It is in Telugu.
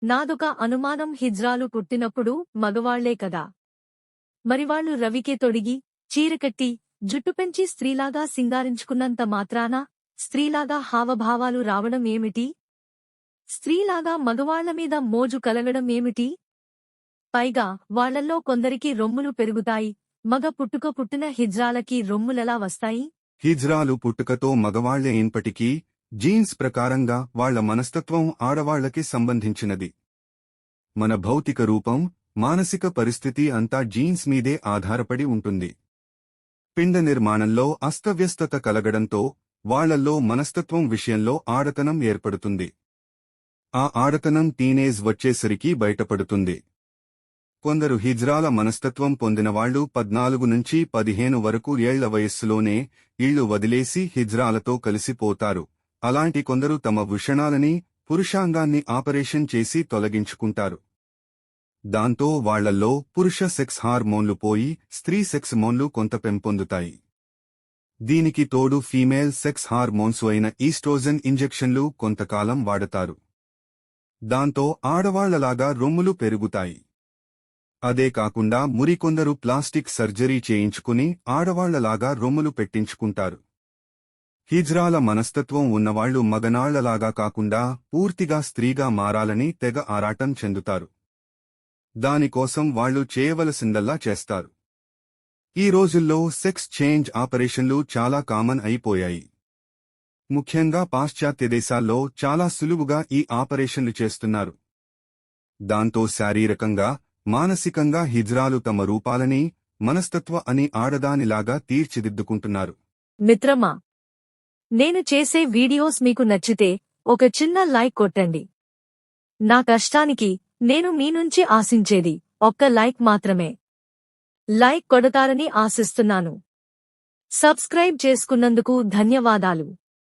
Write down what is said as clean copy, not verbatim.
నాదొక అనుమానం, హిజ్రాలు పుట్టినప్పుడు మగవాళ్లే కదా మరివాళ్లు రవికే తొడిగి చీరకట్టి జుట్టు పెంచి స్త్రీలాగా సింగారించుకున్నంత మాత్రాన స్త్రీలాగా హావభావాలు రావడం ఏమిటి? స్త్రీలాగా మగవాళ్లమీద మోజు కలగడం ఏమిటి? పైగా వాళ్లల్లో కొందరికి రొమ్ములు పెరుగుతాయి, మగ పుట్టుక పుట్టిన హిజ్రాలకి రొమ్ములెలా వస్తాయి? హిజ్రాలు పుట్టుకతో మగవాళ్లే అయినప్పటికీ జీన్స్ ప్రకారంగా వాళ్ల మనస్తత్వం ఆడవాళ్లకి సంబంధించినది. మన భౌతిక రూపం, మానసిక పరిస్థితి అంతా జీన్స్ మీదే ఆధారపడి ఉంటుంది. పిండ నిర్మాణంలో అస్తవ్యస్తత కలగడంతో వాళ్లల్లో మనస్తత్వం విషయంలో ఆడతనం ఏర్పడుతుంది. ఆ ఆడతనం టీనేజ్ వచ్చేసరికి బయటపడుతుంది. కొందరు హిజ్రాల మనస్తత్వం పొందినవాళ్లు 14 నుంచి 15 వరకు ఏళ్ల వయస్సులోనే ఇళ్లు వదిలేసి హిజ్రాలతో కలిసిపోతారు. అలాంటి కొందరు తమ వృషణాలని, పురుషాంగాన్ని ఆపరేషన్ చేసి తొలగించుకుంటారు. దాంతో వాళ్లల్లో పురుష సెక్స్ హార్మోన్లు పోయి స్త్రీ సెక్స్ మోన్లు కొంత పెంపొందుతాయి. దీనికి తోడు ఫీమేల్ సెక్స్ హార్మోన్స్ అయిన ఈస్ట్రోజన్ ఇంజెక్షన్లు కొంతకాలం వాడతారు. దాంతో ఆడవాళ్లలాగా రొమ్ములు పెరుగుతాయి. అదే కాకుండా మురికొందరు ప్లాస్టిక్ సర్జరీ చేయించుకుని ఆడవాళ్లలాగా రొమ్ములు పెట్టించుకుంటారు. హిజ్రాల మనస్తత్వం ఉన్నవాళ్లు మగనాళ్లలాగా కాకుండా పూర్తిగా స్త్రీగా మారాలని తెగ ఆరాటం చెందుతారు. దానికోసం వాళ్లు చేయవలసిందల్లా చేస్తారు. ఈ రోజుల్లో సెక్స్ చేంజ్ ఆపరేషన్లు చాలా కామన్ అయిపోయాయి. ముఖ్యంగా పాశ్చాత్య దేశాల్లో చాలా సులువుగా ఈ ఆపరేషన్లు చేస్తున్నారు. దాంతో శారీరకంగా, మానసికంగా హిజ్రాలు తమ రూపాలని, మనస్తత్వ అని ఆడదానిలాగా తీర్చిదిద్దుకుంటున్నారు. మిత్రమా, నేను చేసే వీడియోస్ మీకు నచ్చితే ఒక చిన్న లైక్ కొట్టండి. నా కష్టానికి నేను మీ నుంచి ఆశించేది ఒక్క లైక్ మాత్రమే. లైక్ కొడతారని ఆశిస్తున్నాను. సబ్స్క్రైబ్ చేసుకున్నందుకు ధన్యవాదాలు.